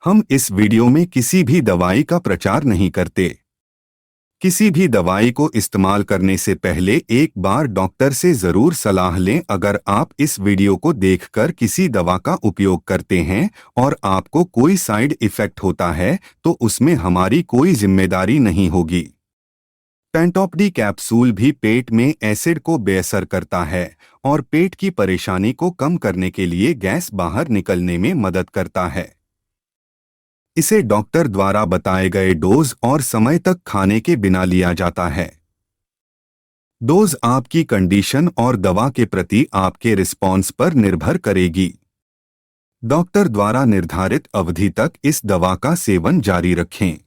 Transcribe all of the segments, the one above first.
हम इस वीडियो में किसी भी दवाई का प्रचार नहीं करते। किसी भी दवाई को इस्तेमाल करने से पहले एक बार डॉक्टर से जरूर सलाह लें। अगर आप इस वीडियो को देखकर किसी दवा का उपयोग करते हैं और आपको कोई साइड इफेक्ट होता है तो उसमें हमारी कोई जिम्मेदारी नहीं होगी। पेंटोप्डी कैप्सूल भी पेट में एसिड को बेअसर करता है और पेट की परेशानी को कम करने के लिए गैस बाहर निकलने में मदद करता है। इसे डॉक्टर द्वारा बताए गए डोज और समय तक खाने के बिना लिया जाता है। डोज आपकी कंडीशन और दवा के प्रति आपके रिस्पॉन्स पर निर्भर करेगी। डॉक्टर द्वारा निर्धारित अवधि तक इस दवा का सेवन जारी रखें।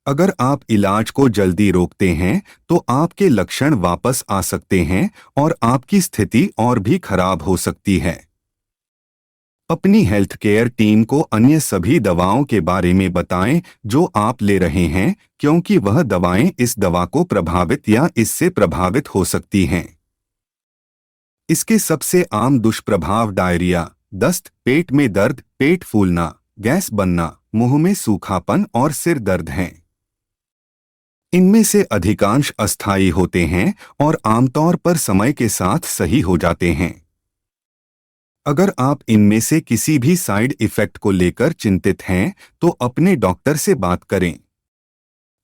अगर आप इलाज को जल्दी रोकते हैं तो आपके लक्षण वापस आ सकते हैं और आपकी स्थिति और भी खराब हो सकती है। अपनी हेल्थ केयर टीम को अन्य सभी दवाओं के बारे में बताएं जो आप ले रहे हैं, क्योंकि वह दवाएं इस दवा को प्रभावित या इससे प्रभावित हो सकती हैं। इसके सबसे आम दुष्प्रभाव डायरिया, दस्त, पेट में दर्द, पेट फूलना, गैस बनना, मुंह में सूखापन और सिर दर्द हैं। इनमें से अधिकांश अस्थायी होते हैं और आमतौर पर समय के साथ सही हो जाते हैं। अगर आप इनमें से किसी भी साइड इफेक्ट को लेकर चिंतित हैं तो अपने डॉक्टर से बात करें।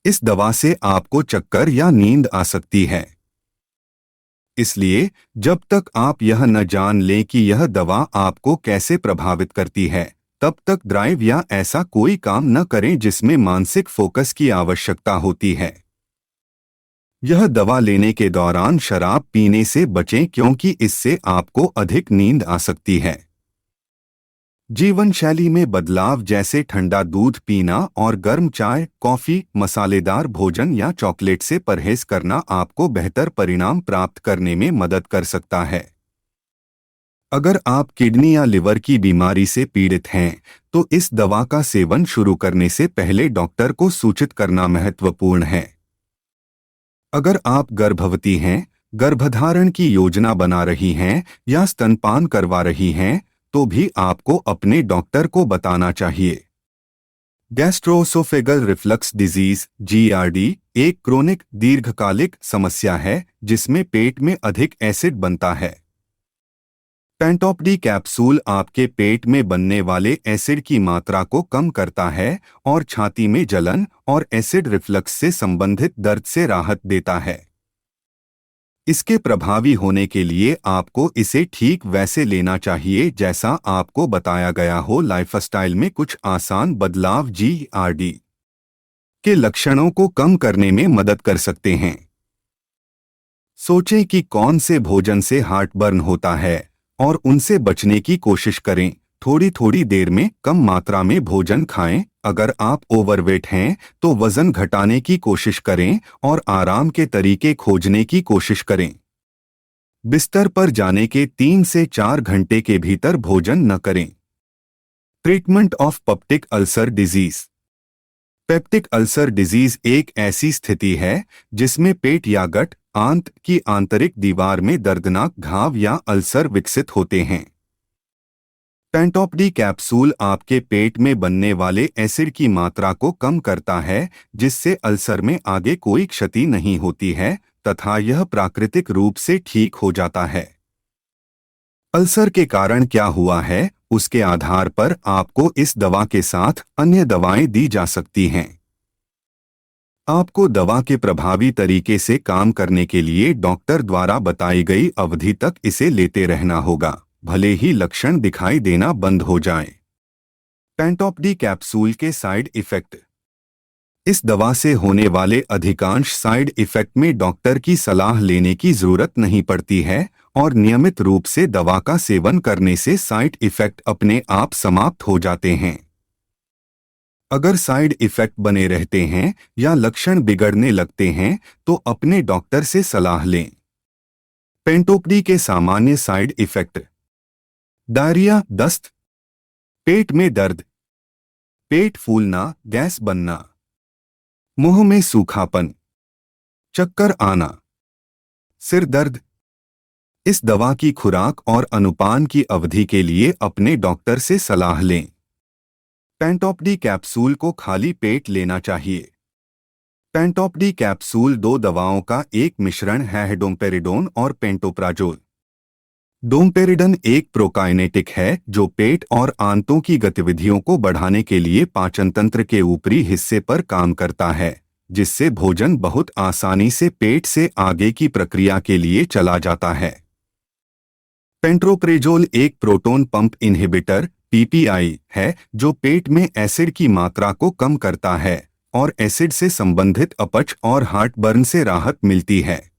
इस दवा से आपको चक्कर या नींद आ सकती है, इसलिए जब तक आप यह न जान लें कि यह दवा आपको कैसे प्रभावित करती है, तब तक ड्राइव या ऐसा कोई काम न करें जिसमें मानसिक फोकस की आवश्यकता होती है। यह दवा लेने के दौरान शराब पीने से बचें, क्योंकि इससे आपको अधिक नींद आ सकती है। जीवन शैली में बदलाव जैसे ठंडा दूध पीना और गर्म चाय, कॉफी, मसालेदार भोजन या चॉकलेट से परहेज करना आपको बेहतर परिणाम प्राप्त करने में मदद कर सकता है। अगर आप किडनी या लिवर की बीमारी से पीड़ित हैं तो इस दवा का सेवन शुरू करने से पहले डॉक्टर को सूचित करना महत्वपूर्ण है। अगर आप गर्भवती हैं, गर्भधारण की योजना बना रही हैं या स्तनपान करवा रही हैं तो भी आपको अपने डॉक्टर को बताना चाहिए। गैस्ट्रोएसोफेगल रिफ्लक्स डिजीज (GERD) एक क्रोनिक दीर्घकालिक समस्या है जिसमें पेट में अधिक एसिड बनता है। पेंटोप्डी कैप्सूल आपके पेट में बनने वाले एसिड की मात्रा को कम करता है और छाती में जलन और एसिड रिफ्लक्स से संबंधित दर्द से राहत देता है। इसके प्रभावी होने के लिए आपको इसे ठीक वैसे लेना चाहिए जैसा आपको बताया गया हो। लाइफस्टाइल में कुछ आसान बदलाव GERD के लक्षणों को कम करने में मदद कर सकते हैं। सोचें कि कौन से भोजन से हार्टबर्न होता है और उनसे बचने की कोशिश करें। थोड़ी थोड़ी देर में कम मात्रा में भोजन खाएं। अगर आप ओवरवेट हैं तो वजन घटाने की कोशिश करें और आराम के तरीके खोजने की कोशिश करें। बिस्तर पर जाने के 3 से 4 घंटे के भीतर भोजन न करें। Treatment of peptic ulcer disease. Peptic ulcer disease एक ऐसी स्थिति है जिसमें पेट या गट आंत की आंतरिक दीवार में दर्दनाक घाव या अल्सर विकसित होते हैं। पेंटोप्डी कैप्सूल आपके पेट में बनने वाले एसिड की मात्रा को कम करता है, जिससे अल्सर में आगे कोई क्षति नहीं होती है तथा यह प्राकृतिक रूप से ठीक हो जाता है। अल्सर के कारण क्या हुआ है उसके आधार पर आपको इस दवा के साथ अन्य दवाएं दी जा सकती हैं। आपको दवा के प्रभावी तरीके से काम करने के लिए डॉक्टर द्वारा बताई गई अवधि तक इसे लेते रहना होगा, भले ही लक्षण दिखाई देना बंद हो जाएं। पेंटोप्डी कैप्सूल के साइड इफेक्ट। इस दवा से होने वाले अधिकांश साइड इफेक्ट में डॉक्टर की सलाह लेने की जरूरत नहीं पड़ती है और नियमित रूप से दवा का सेवन करने से साइड इफेक्ट अपने आप समाप्त हो जाते हैं। अगर साइड इफेक्ट बने रहते हैं या लक्षण बिगड़ने लगते हैं तो अपने डॉक्टर से सलाह लें। पेंटोप्डी के सामान्य साइड इफेक्ट: डायरिया, दस्त, पेट में दर्द, पेट फूलना, गैस बनना, मुंह में सूखापन, चक्कर आना, सिर दर्द। इस दवा की खुराक और अनुपान की अवधि के लिए अपने डॉक्टर से सलाह लें। पेंटोप-डी कैप्सूल को खाली पेट लेना चाहिए। पेंटोप-डी कैप्सूल दो दवाओं का एक मिश्रण है, डोमपेरिडोन और पेंटोप्राजोल। डोमपेरिडन एक प्रोकाइनेटिक है जो पेट और आंतों की गतिविधियों को बढ़ाने के लिए पाचन तंत्र के ऊपरी हिस्से पर काम करता है, जिससे भोजन बहुत आसानी से पेट से आगे की प्रक्रिया के लिए चला जाता है। पेंटोप्रेजोल एक प्रोटॉन पंप इन्हिबिटर (पीपीआई) है जो पेट में एसिड की मात्रा को कम करता है और एसिड से संबंधित अपच और हार्टबर्न से राहत मिलती है।